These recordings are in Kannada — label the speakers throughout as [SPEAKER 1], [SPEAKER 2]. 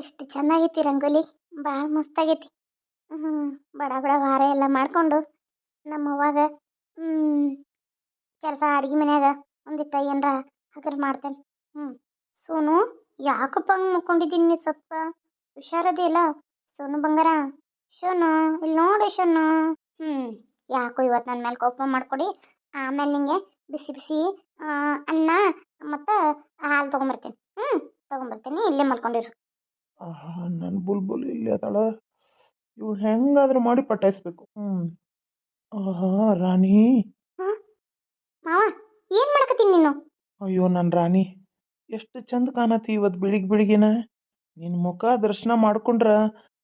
[SPEAKER 1] ಎಷ್ಟು ಚೆನ್ನಾಗೈತಿ ರಂಗೋಲಿ. ಭಾಳ ಮಸ್ತಾಗೈತಿ. ಹ್ಞೂ. ಬಡ ಬಡ ವಾರ ಎಲ್ಲ ಮಾಡಿಕೊಂಡು ನಮ್ಮವ್ವಾಗ ಕೆಲಸ ಅಡ್ಗೆ ಮನ್ಯಾಗ ಒಂದಿಟ್ಟು ಏನರ ಹಗರು ಮಾಡ್ತೇನೆ. ಹ್ಞೂ. ಸೋನು, ಯಾಕಪ್ಪ ಹಂಗೆ ಮುಕ್ಕೊಂಡಿದ್ದೀನಿ ನೀ ಸ್ವಲ್ಪ ಹುಷಾರದಿಲ್ಲ? ಸೋನು ಬಂಗಾರ, ಶೋನು ಇಲ್ಲಿ ನೋಡಿ ಶೋನು. ಹ್ಞೂ. ಯಾಕೋ ಇವತ್ತು ನನ್ನ ಮೇಲೆ ಕೋಪ ಮಾಡ್ಕೊಡಿ. ಆಮೇಲೆ ನಿಂಗೆ ಬಿಸಿ ಬಿಸಿ ಅನ್ನ ಮತ್ತು ಹಾಲು ತೊಗೊಂಬರ್ತೀನಿ. ತೊಗೊಂಬರ್ತೀನಿ, ಇಲ್ಲೇ ಮಲ್ಕೊಂಡಿರು.
[SPEAKER 2] ಆಹಾ, ನನ್ನ ಬುಲ್ಬುಲ್ ಇಲ್ಲಿ ಅದಾಳ. ಇವಳು ಹೆಂಗಾದ್ರೂ ಮಾಡಿ ಪಟಾಯಿಸ್ಬೇಕು. ಆಹಾ, ರಾಣಿ.
[SPEAKER 1] ಹಾಂ ಮಾವ, ಏನು ಮಾಡಕತ್ತೀನಿ ನೀನು?
[SPEAKER 2] ಅಯ್ಯೋ ನನ್ನ ರಾಣಿ, ಎಷ್ಟು ಚಂದ ಕಾಣತಿ ಇವತ್ತು ಬೆಳಿಗ್ಗೆ ಬೆಳಿಗ್ಗೆನ. ನಿನ್ನ ಮುಖ ದರ್ಶನ ಮಾಡ್ಕೊಂಡ್ರ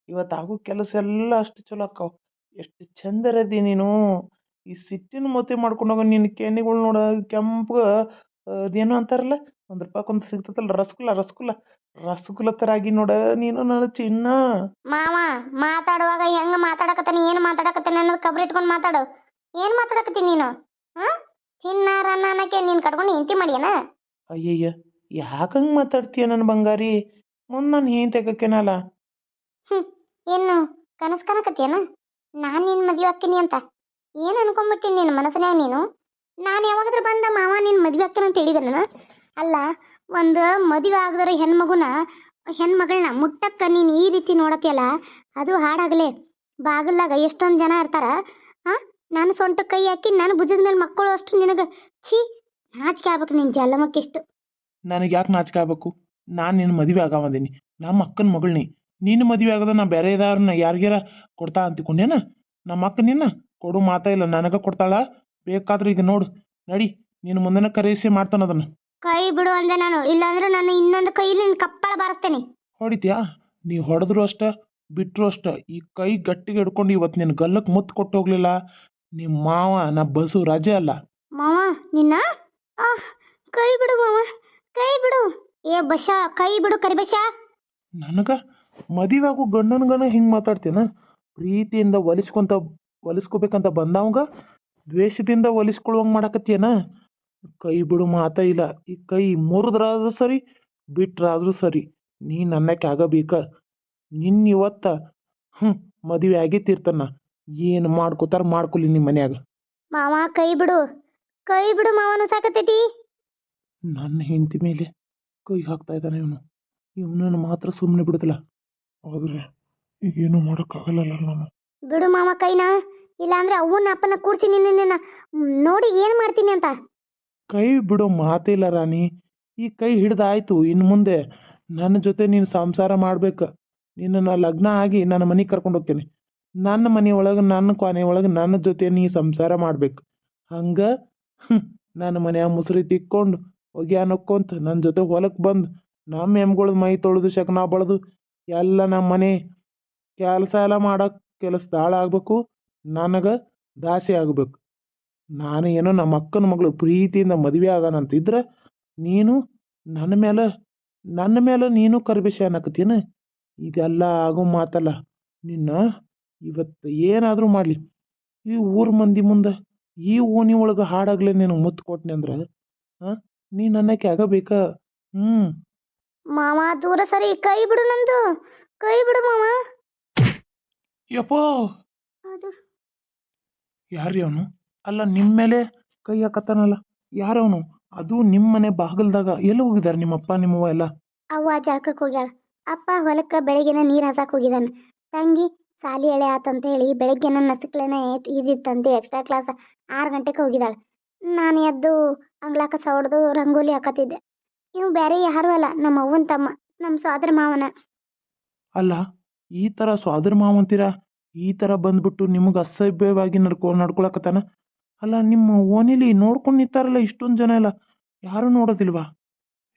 [SPEAKER 2] ಇವತ್ತು ಆಗೋ ಕೆಲಸ ಎಲ್ಲ ಅಷ್ಟು ಚಲೋ ಆಕ್ಕಾವ. ಎಷ್ಟು ಚಂದರದಿ ನೀನು. ಈ ಸಿಟ್ಟಿನ ಮೊತೆ ಮಾಡ್ಕೊಂಡೋಗ ನಿನ್ನ ಕೆನ್ನೆಗಳು ನೋಡ ಕೆಂಪಗ. ಅದೇನೋ ಅಂತಾರಲ್ಲ, ₹1 ಸಿಗ್ತದಲ್ಲ, ರಸಗುಲ್ಲ ಥರ ಆಗಿ ನೋಡ ನೀನು ನನ್ನ ಚಿನ್ನ.
[SPEAKER 1] ಮಾವ, ಮಾತಾಡುವಾಗ ಹೆಂಗ ಮಾತಾಡಕತ್ತಾನೆ, ಏನು ಮಾತಾಡಕತ್ತಾನೆ ಅನ್ನೋದು ಕಬ್ರಿ ಇಟ್ಕೊಂಡು ಮಾತಾಡು. ಏನು ಮಾತಾಡಕತ್ತೀನಿ ನೀನು? ಹಾಂ? ಚಿನ್ನಾರ ಅನ್ನಕ್ಕೆ ನೀನು ಕಟ್ಕೊಂಡು ಇಂತಿ ಮಾಡ್ಯಾನ?
[SPEAKER 2] ಅಯ್ಯಯ್ಯ, ಯಾಕಂಗೆ ಮಾತಾಡ್ತೀಯ ನನ್ನ ಬಂಗಾರಿ? ಮುಂದೆ ನಾನು ಏನು ತೆಗಕ್ಕೇನಲ್ಲ.
[SPEAKER 1] ಏನು ಕನಸು ಕಾಣಕತ್ತೀಯನ? ನಾನು ನಿನ್ನ ಮದುವೆ ಆಕ್ತೀನಿ ಅಂತ ಏನು ಅನ್ಕೊಂಡ್ಬಿಟ್ಟಿನಿ ನಿನ್ನ ಮನಸ್ಸಿನಾಗ ನೀನು? ನಾನು ಯಾವಾಗಾದ್ರೂ ಬಂದ ಮಾವ ನಿನ್ನ ಮದುವೆ ಆಕ್ತೀನಿ ಅಂತ ಹೇಳಿದನ? ಅಲ್ಲ, ಒಂದು ಮದುವೆ ಆಗದ್ರ ಹೆಣ್ಮಗಳನ್ನ ಮುಟ್ಟಕ್ಕ ನೀನು ಈ ರೀತಿ ನೋಡತಿಯಲ್ಲ, ಅದು ಹಾಡಾಗಲೇ ಬಾಗಿಲ್ದಾಗ ಎಷ್ಟೊಂದು ಜನ ಇರ್ತಾರ. ಹಾಂ? ನಾನು ಸೊಂಟ ಕೈ ಹಾಕಿ ನಾನು ಭುಜದ ಮೇಲೆ ಮಕ್ಕಳು ಅಷ್ಟು ನಿನಗೆ ಛೀ, ನಾಚಿಕೆ ಆಗ್ಬೇಕು ನಿನ್ನ ಜಲಮಕ್ಕಿಷ್ಟು.
[SPEAKER 2] ನನಗೆ ಯಾಕೆ ನಾಚಿಕೆ ಆಗ್ಬೇಕು? ನಾನು ನಿನ್ನ ಮದುವೆ ಆಗವದೀನಿ, ನಮ್ಮ ಅಕ್ಕನ ಮಗಳನ್ನ. ನಿನ್ನ ಮದುವೆ ಆಗೋದ ನಾ ಬೇರೆ ಯಾರನ್ನ ಯಾರಿಗಾರ ಕೊಡ್ತಾ ಅಂತಿಕೊಂಡೇನ? ನಮ್ಮ ಅಕ್ಕ ನಿನ್ನ ಕೊಡು ಮಾತಾ ಇಲ್ಲ, ನನಗೆ ಕೊಡ್ತಾಳ. ಬೇಕಾದ್ರೆ ಈಗ ನೋಡು, ನಡಿ, ನಿನ್ನ ಮುಂದೆನ ಕರೆಸಿ ಮಾಡ್ತಾನ ಅದನ್ನು.
[SPEAKER 1] ಕೈ ಬಿಡು ಅಂದೆ ನಾನು, ಇಲ್ಲಾಂದ್ರೆ ನಾನು ಇನ್ನೊಂದು ಕೈಲಿ ನಿನ್ನ ಕಪ್ಪಳ ಬಾರಿಸ್ತೇನೆ.
[SPEAKER 2] ಹೊಡಿತೀಯಾ? ನೀ ಹೊಡೆದ್ರು ಅಷ್ಟ, ಬಿಟ್ಟರು ಅಷ್ಟ. ಈ ಕೈ ಗಟ್ಟಿಗೆ ಹಿಡ್ಕೊಂಡು ಇವತ್ತು ನಿನ್ನ ಗಲ್ಲಕ್ಕೆ ಮುತ್ತು ಕೊಟ್ಟು ಹೋಗ್ಲಿಲ್ಲ ನಿಮ್ಮ ಮಾವ ನಾ ಬಸು ರಜೆ ಅಲ್ಲ.
[SPEAKER 1] ಮಾವ ನಿನ್ನ ಕೈ ಬಿಡು ಮಾವ, ಕೈ ಬಿಡು. ಏ ಬಶ, ಕೈ ಬಿಡು ಕರಿಬಶ.
[SPEAKER 2] ನನಗೆ ಮದುವೆ ಆಗೋ ಗಂಡನ ಹಿಂಗೆ ಮಾತಾಡ್ತೇನ? ಪ್ರೀತಿಯಿಂದ ಹೊಲಿಸ್ಕೋಬೇಕಂತ ಬಂದವಂಗ ದ್ವೇಷದಿಂದ ಹೊಲಿಸ್ಕೊಳ್ಳುವಂಗೆ ಮಾಡಕತ್ತೀಯನ? ಕೈ ಬಿಡು ಮಾತಾ ಇಲ್ಲ. ಈ ಕೈ ಮುರಿದ್ರಾದ್ರೂ ಸರಿ, ಬಿಟ್ರಾದ್ರೂ ಸರಿ, ನೀ ನನ್ನಕ್ಕೆ ಆಗಬೇಕ. ನಿನ್ನ ಇವತ್ತ ಮದುವೆ ಆಗೈತಿರ್ತಾನ. ಏನು ಮಾಡ್ಕೋತಾರ ಮಾಡ್ಕೊಲಿ ನಿಮ್ಮ ಮನ್ಯಾಗ.
[SPEAKER 1] ಮಾವ ಕೈ ಬಿಡು, ಕೈ ಬಿಡು ಮಾವನು ಸಾಕತೈತಿ.
[SPEAKER 2] ನನ್ನ ಹೆಂಡತಿ ಮೇಲೆ ಕೈ ಹಾಕ್ತಾ ಇದ್ದಾನೆ ಇವನನ್ನು ಮಾತ್ರ ಸುಮ್ಮನೆ ಬಿಡುದಿಲ್ಲ. ಆದರೆ ಈಗೇನು ಮಾಡೋಕ್ಕಾಗಲ್ಲ ನಾನು.
[SPEAKER 1] ಬಿಡು ಮಾವ ಕೈನ, ಇಲ್ಲಾಂದ್ರೆ ಅವನ ಅಪ್ಪನ ಕೂರ್ಸಿ ನಿನ್ನ ನೋಡಿ ಏನು ಮಾಡ್ತೀನಿ ಅಂತ.
[SPEAKER 2] ಕೈ ಬಿಡೋ ಮಾತಿಲ್ಲ ರಾಣಿ. ಈ ಕೈ ಹಿಡ್ದಾಯ್ತು. ಇನ್ನು ಮುಂದೆ ನನ್ನ ಜೊತೆ ನೀನು ಸಂಸಾರ ಮಾಡ್ಬೇಕು. ನಿನ್ನನ್ನು ಲಗ್ನ ಆಗಿ ನನ್ನ ಮನೆಗೆ ಕರ್ಕೊಂಡು ಹೋಗ್ತೇನೆ. ನನ್ನ ಮನೆಯೊಳಗೆ, ನನ್ನ ಕೊನೆ ಒಳಗೆ ನನ್ನ ಜೊತೆ ನೀ ಸಂಸಾರ ಮಾಡ್ಬೇಕು. ಹಂಗೆ ನನ್ನ ಮನೆಯ ಮುಸುರಿ ತಿಕ್ಕೊಂಡು ಒಗ್ಯಾನ ನಕ್ಕೊಂತ ನನ್ನ ಜೊತೆ ಹೊಲಕ್ಕೆ ಬಂದು ನಮ್ಮ ಎಮ್ಗಳ ಮೈ ತೊಳೆದು ಶಕನ ಬಳದು ಎಲ್ಲ ನಮ್ಮ ಮನೆ ಕೆಲಸ ಎಲ್ಲ ಮಾಡೋಕ್ಕೆ ಕೆಲಸದಾಳ ಆಗ್ಬೇಕು. ನನಗೆ ದಾಸಿ ಆಗ್ಬೇಕು. ನಾನು ಏನೋ ನಮ್ಮ ಅಕ್ಕನ ಮಗಳು ಪ್ರೀತಿಯಿಂದ ಮದುವೆ ಆಗೋಣಂತಿದ್ರೆ ನೀನು ನನ್ನ ಮೇಲೆ ನೀನು ಕರಿಬೇಷ ಅನ್ನಕತ್ತೀನ? ಇದೆಲ್ಲ ಆಗೋ ಮಾತಲ್ಲ. ನಿನ್ನ ಇವತ್ತು ಏನಾದರೂ ಮಾಡಲಿ, ಈ ಊರ ಮಂದಿ ಮುಂದೆ ಈ ಓಣಿ ಒಳಗೆ ಹಾಡಾಗ್ಲೇ ನೀನು ಮುತ್ತು ಕೊಟ್ನಿ ಅಂದ್ರೆ ನೀ ನನ್ನಕ್ಕೆ ಆಗಬೇಕಾ?
[SPEAKER 1] ಮಾವ ದೂರ ಸರಿ, ಕೈ ಬಿಡು ನಂದು, ಕೈ ಬಿಡು ಮಾವ.
[SPEAKER 2] ಯಪ್ಪೋ,
[SPEAKER 1] ಅದು
[SPEAKER 2] ಯಾರ್ರಿ ಅವನು? ಅಲ್ಲ, ನಿಮ್ಮ ಮೇಲೆ ಕೈ ಹಾಕತ್ತಾನಲ್ಲ, ಯಾರವನು? ಅದು ನಿಮ್ಮ ಮನೆ ಬಾಗಿಲ್ದಾಗ ಎಲ್ಲ ಹೋಗಿದ್ದಾರೆ ನಿಮ್ಮಪ್ಪ ನಿಮ್ಮವ್ವ ಎಲ್ಲ?
[SPEAKER 1] ಅವ್ವ ಜಾಕಕ್ಕೆ ಹೋಗ್ಯಾಳ, ಅಪ್ಪ ಹೊಲಕ್ಕೆ ಬೆಳಗ್ಗೆನ ನೀರು ಹಸಕ್ಕೆ ಹೋಗಿದ್ದಾನೆ, ತಂಗಿ ಸಾಲಿ ಎಳೆ ಆತಂತ ಹೇಳಿ ಬೆಳಗ್ಗೆನ ನಸಕ್ಲೇನೆ ಇದಿತ್ತಂತೆ ಎಕ್ಸ್ಟ್ರಾ ಕ್ಲಾಸ್ 6 ಗಂಟೆಗೆ ಹೋಗಿದ್ದಾಳೆ. ನಾನು ಎದ್ದು ಅಂಗ್ಲಾಕ ಸವಡ್ದು ರಂಗೋಲಿ ಹಾಕತ್ತಿದ್ದೆ. ಇವು ಬೇರೆ ಯಾರೂ ಅಲ್ಲ, ನಮ್ಮ ಅವ್ವನ ತಮ್ಮ, ನಮ್ಮ ಸೋದರ ಮಾವನ.
[SPEAKER 2] ಅಲ್ಲ, ಈ ಥರ ಸೋದರ ಮಾವಂತೀರ ಈ ಥರ ಬಂದ್ಬಿಟ್ಟು ನಿಮಗೆ ಅಸಭ್ಯವಾಗಿ ನಡ್ಕೊಳಕತ್ತಾನ? ಅಲ್ಲ, ನಿಮ್ಮ ಓಣಿಲಿ ನೋಡ್ಕೊಂಡು ನಿಂತಾರಲ್ಲ ಇಷ್ಟೊಂದು ಜನ ಎಲ್ಲ, ಯಾರೂ ನೋಡೋದಿಲ್ವಾ?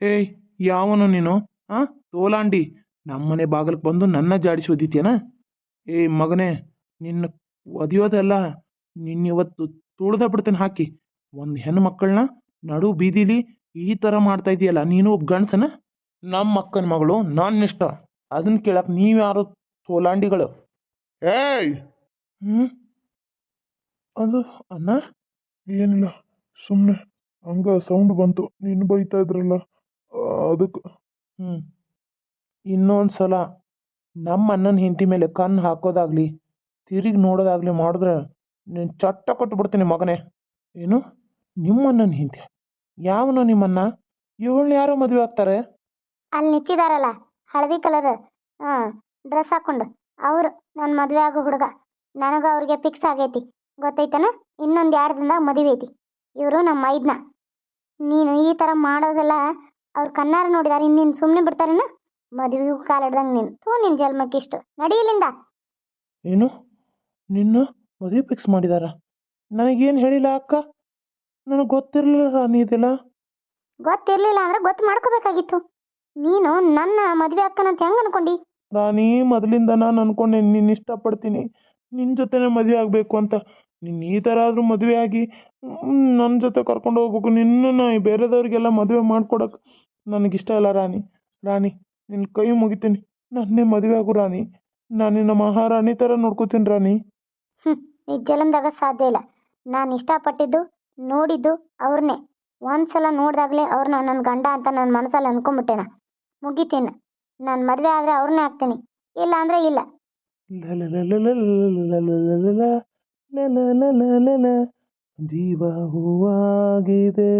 [SPEAKER 2] ಏಯ್, ಯಾವನು ನೀನು? ತೋಲಾಂಡಿ, ನಮ್ಮನೆ ಬಾಗಿಲಿಗೆ ಬಂದು ನನ್ನ ಜಾಡಿಸಿ ಒದಿತೀಯನ? ಏಯ್ ಮಗನೇ, ನಿನ್ನ ಒದಿಯೋದಲ್ಲ, ನಿನ್ನಿವತ್ತು ತುಳ್ದ ಬಿಡ್ತೇನೆ ಹಾಕಿ. ಒಂದು ಹೆಣ್ಣು ಮಕ್ಕಳನ್ನ ನಡು ಬೀದಿಲಿ ಈ ಥರ ಮಾಡ್ತಾ ಇದೆಯಲ್ಲ, ನೀನು ಒಬ್ಬ ಗಂಡಸನ? ನಮ್ಮ ಅಕ್ಕನ ಮಗಳು ನಾನಿಷ್ಟ, ಅದನ್ನ ಕೇಳಕ್ಕೆ ನೀವ್ಯಾರು ತೋಲಾಂಡಿಗಳು? ಏಯ್, ಅದು ಅಣ್ಣ ಏನಿಲ್ಲ, ಸುಮ್ಮನೆ ಹಂಗ ಸೌಂಡ್ ಬಂತು, ನೀನು ಬೈತಾ ಇದ್ರಲ್ಲ ಅದಕ್ಕೆ. ಇನ್ನೊಂದು ಸಲ ನಮ್ಮ ಅಣ್ಣನ ಹೆಂಡತಿ ಮೇಲೆ ಕಣ್ಣು ಹಾಕೋದಾಗಲಿ ತಿರುಗಿ ನೋಡೋದಾಗಲಿ ಮಾಡಿದ್ರೆ ನೀನು ಚಟ್ಟ ಕೊಟ್ಟು ಮಗನೇ. ಏನು ನಿಮ್ಮ ಅಣ್ಣನ ಹೆಂಡತಿ? ಯಾವನು ನಿಮ್ಮನ್ನ? ಇವಳನ್ನ ಯಾರೋ ಮದುವೆ ಆಗ್ತಾರೆ?
[SPEAKER 1] ಅಲ್ಲಿ ನಿಂತಿದಾರಲ್ಲ ಹಳದಿ ಕಲರ್ ಡ್ರೆಸ್ ಹಾಕೊಂಡು ಅವರು ನನ್ನ ಮದುವೆ ಆಗೋ ಹುಡುಗ. ನನಗೆ ಅವ್ರಿಗೆ ಫಿಕ್ಸ್ ಆಗೈತಿ ಗೊತ್ತೈತನ. ಇನ್ನೊಂದು 2 ದಿನದಾಗ ಮದುವೆ ಐತಿ. ಇವರು ನಮ್ಮ ಮೈದ್ನ. ನೀನು ಈ ಥರ ಮಾಡೋದೆಲ್ಲ ಅವ್ರು ಕಣ್ಣಾರ ನೋಡಿದಾರೆ. ಇನ್ನೇನು ಸುಮ್ಮನೆ ಬಿಡ್ತಾರೇನು? ಮದುವೆಗೂ ಕಾಲಿಡ್ದಂಗೆ ನೀನು. ನಿನ್ನ ಜನ್ಮಕ್ಕಿಷ್ಟು ನಡೀಲಿಂದ.
[SPEAKER 2] ಏನು ನಿನ್ನ ಮದುವೆ ಫಿಕ್ಸ್ ಮಾಡಿದಾರ? ನನಗೇನು ಹೇಳಿಲ್ಲ ಅಕ್ಕ. ನನಗೆ ಗೊತ್ತಿರಲಿಲ್ಲ ರಾಣಿ ಇದೆಲ್ಲ.
[SPEAKER 1] ಗೊತ್ತಿರಲಿಲ್ಲ ಅಂದ್ರೆ ಗೊತ್ತು ಮಾಡ್ಕೋಬೇಕಾಗಿತ್ತು. ನೀನು ನನ್ನ ಮದುವೆ ಅಕ್ಕನಂತ ಹೆಂಗೆ ಅನ್ಕೊಂಡಿ?
[SPEAKER 2] ರಾಣಿ, ಮೊದಲಿಂದ ನಾನು ಅನ್ಕೊಂಡೆ ನಿನ್ನ ಇಷ್ಟಪಡ್ತೀನಿ, ನಿನ್ನ ಜೊತೆನೇ ಮದುವೆ ಆಗಬೇಕು ಅಂತ. ನೀನು ಈ ಥರ ಆದರೂ ಮದುವೆ ಆಗಿ ನನ್ನ ಜೊತೆ ಕರ್ಕೊಂಡು ಹೋಗ್ಬೇಕು. ನಿನ್ನನ್ನು ಬೇರೆದವ್ರಿಗೆಲ್ಲ ಮದುವೆ ಮಾಡ್ಕೊಡಕ್ಕೆ ನನಗಿಷ್ಟ ಇಲ್ಲ ರಾಣಿ. ರಾಣಿ, ನಿನ್ನ ಕೈ ಮುಗಿತೀನಿ, ನನ್ನೇ ಮದುವೆ ಆಗು ರಾಣಿ. ನಾನು ನಿನ್ನ ಮಹಾರಾಣಿ ಥರ ನೋಡ್ಕೋತೀನಿ ರಾಣಿ.
[SPEAKER 1] ಈ ಜಲಂದಾಗ ಸಾಧ್ಯ ಇಲ್ಲ. ನಾನು ಇಷ್ಟಪಟ್ಟಿದ್ದು ನೋಡಿದ್ದು ಅವ್ರನ್ನೇ. ಒಂದ್ಸಲ ನೋಡಿದಾಗಲೇ ಅವ್ರನ್ನ ನನ್ನ ಗಂಡ ಅಂತ ನನ್ನ ಮನಸ್ಸಲ್ಲಿ ಅನ್ಕೊಂಬಿಟ್ಟೆನ. ಮುಗಿತೀನಿ. ನಾನು ಮದುವೆ ಆದರೆ ಅವ್ರನ್ನೇ ಆಗ್ತೀನಿ, ಇಲ್ಲ ಅಂದರೆ ಇಲ್ಲ.
[SPEAKER 2] ಜೀವ ಹೂವಾಗಿದೆ,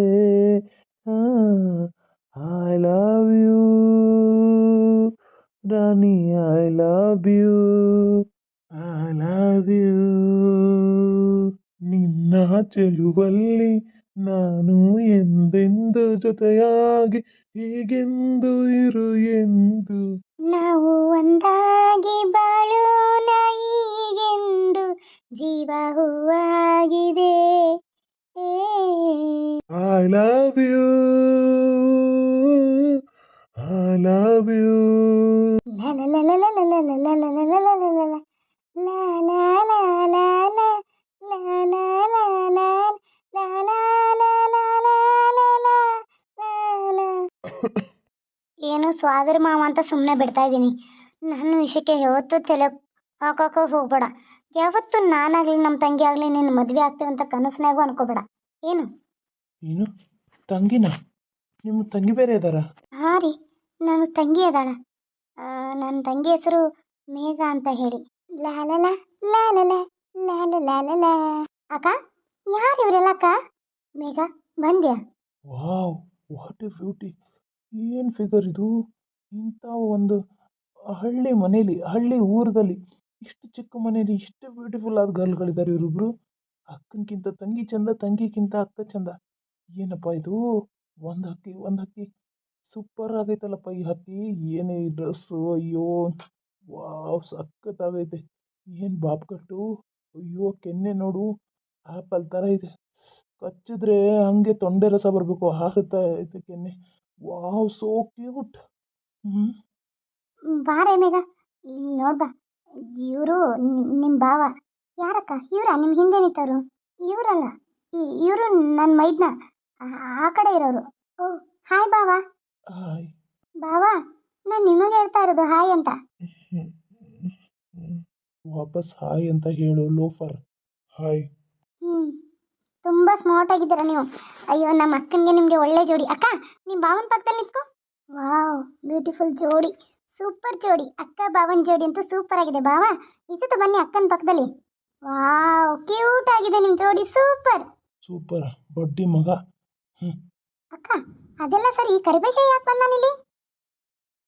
[SPEAKER 2] ಐ ಲವ್ ಯು ರಾಣಿ, I love you, I love you. ನಿನ್ನ ಚೆಲುವಲ್ಲಿ ನಾನು ಎಂದೆಂದು ಜೊತೆಯಾಗಿ ಹೀಗೆಂದು ಇರು ಎಂದು.
[SPEAKER 1] ನಾವು ಒಂದಾಗಿ ಬಾಳೋಣ ಈಗೆಂದು ಜೀವ ಹೂವಾಗಿದೆ.
[SPEAKER 2] I love you, I love you.
[SPEAKER 1] ಏನು ಸ್ವಾದರ ಮಾವ ಅಂತ ಸುಮ್ಮನೆ ಬಿಡ್ತಾ ಇದ್ದೀನಿ. ನನ್ನ ವಿಷಯಕ್ಕೆ ಯಾವತ್ತೂ ತಲೆ ಹಾಕೋಕೆ ಹೋಗ್ಬೇಡ. ಯಾವತ್ತು ನಾನಾಗಲಿ ನಮ್ಮ ತಂಗಿ ಆಗಲಿ ನಿನ್ನ ಮದುವೆ ಆಗ್ತೀವಂತ ಕನಸಿನಾಗೂ ಅನ್ಕೋಬೇಡ. ಏನು
[SPEAKER 2] ಏನು ತಂಗಿನ? ನಿಮ್ಮ ತಂಗಿ ಬೇರೆ ಇದ್ದಾರ?
[SPEAKER 1] ಹಾಂ ರೀ, ನನ್ನ ತಂಗಿ ಅದಾಳ. ನನ್ನ ತಂಗಿ ಹೆಸರು ಮೇಘ ಅಂತ ಹೇಳಿ. ಲಾಲಲ ಲಾಲಲ ಲಾಲ. ಅಕ್ಕ, ಯಾರು ಇವರೆಲ್ಲ? ಅಕ್ಕ ಮೇಘ ಬಂದ್ಯಾ?
[SPEAKER 2] Wow, what a beauty! ಏನು ಫಿಗರ್ ಇದು! ಇಂಥ ಒಂದು ಹಳ್ಳಿ ಮನೇಲಿ, ಹಳ್ಳಿ ಊರದಲ್ಲಿ, ಇಷ್ಟು ಚಿಕ್ಕ ಮನೇಲಿ ಇಷ್ಟು ಬ್ಯೂಟಿಫುಲ್ ಆದ ಗರ್ಲ್ಗಳಿದ್ದಾರೆ ಇವರಿಬ್ರು. ಅಕ್ಕನಕ್ಕಿಂತ ತಂಗಿ ಚಂದ, ತಂಗಿಗಿಂತ ಅಕ್ಕ ಚಂದ. ಏನಪ್ಪ ಇದು! ಒಂದು ಹಕ್ಕಿ ಸೂಪರ್ ಆಗೈತಲ್ಲಪ್ಪ ಈ ಹಕ್ಕಿ. ಏನೇ ಈ ಡ್ರೆಸ್ಸು! ಅಯ್ಯೋ ವಾವ್, ಸಖತ್ತಾಗೈತೆ. ಏನು ಬಾಪ್ ಕಟ್ಟು! ಅಯ್ಯೋ ಕೆನ್ನೆ ನೋಡು, ಆ್ಯಪಲ್ ಥರ ಇದೆ. ಕಚ್ಚಿದ್ರೆ ಹಂಗೆ ತೊಂಡೆ ರಸ ಬರಬೇಕು, ಹಾರುತ್ತಾ ಐತೆ ಕೆನ್ನೆ. Wow, so cute.
[SPEAKER 1] ಬಾರೇ ಮೇಘ, ಇಲ್ಲಿ ನೋಡ್ಬಾ. ಇವರು ನಿಮ್ಮ ಭಾವ. ಯಾರಕ್ಕ ಇವರ? ನಿಮ್ಮ ಹಿಂದೆ ನಿಂತವರು ಇವರಲ್ಲ, ಇವರು ನನ್ನ ಮೈದ್ನ, ಆ ಕಡೆ ಇರೋರು. ಓ ಹಾಯ್ ಭಾವ.
[SPEAKER 2] ಹಾಯ್
[SPEAKER 1] ಭಾವ, ನಾನು ನಿಮಗೆ ಹೇಳ್ತಾ ಇರೋದು ಹಾಯ್ ಅಂತ.
[SPEAKER 2] ವಾಪಸ್ ಹಾಯ್ ಅಂತ ಹೇಳು ಲೋಫರ್. ಹಾಯ್.
[SPEAKER 1] ತುಂಬ ಸ್ಮಾರ್ಟ್ ಆಗಿದ್ದೀರಾ ನೀವು. ಅಯ್ಯೋ, ನಮ್ಮ ಅಕ್ಕನಿಗೆ ನಿಮಗೆ ಒಳ್ಳೆ ಜೋಡಿ. ಅಕ್ಕ, ನಿಮ್ಮ ಭಾವನ ಪಕ್ಕದಲ್ಲಿ ನಿಂತ್ಕೋ. ವಾವ್, ಬ್ಯೂಟಿಫುಲ್ ಜೋಡಿ, ಸೂಪರ್ ಜೋಡಿ. ಅಕ್ಕ ಭಾವನ ಜೋಡಿ ಅಂತೂ ಸೂಪರ್ ಆಗಿದೆ. ಭಾವ ಇತ್ತು ಬನ್ನಿ ಅಕ್ಕನ ಪಕ್ಕದಲ್ಲಿ. ವಾವ್, ಕ್ಯೂಟ್ ಆಗಿದೆ ನಿಮ್ಮ ಜೋಡಿ, ಸೂಪರ್.
[SPEAKER 2] ಸೂಪರ್ ಬಡ್ಡಿ ಮಗ.
[SPEAKER 1] ಅಕ್ಕ, ಅದೆಲ್ಲ ಸರಿ, ಕರಿಬೇಷ ಯಾಕೆ ಬಂದಾನಿಲ್ಲಿ?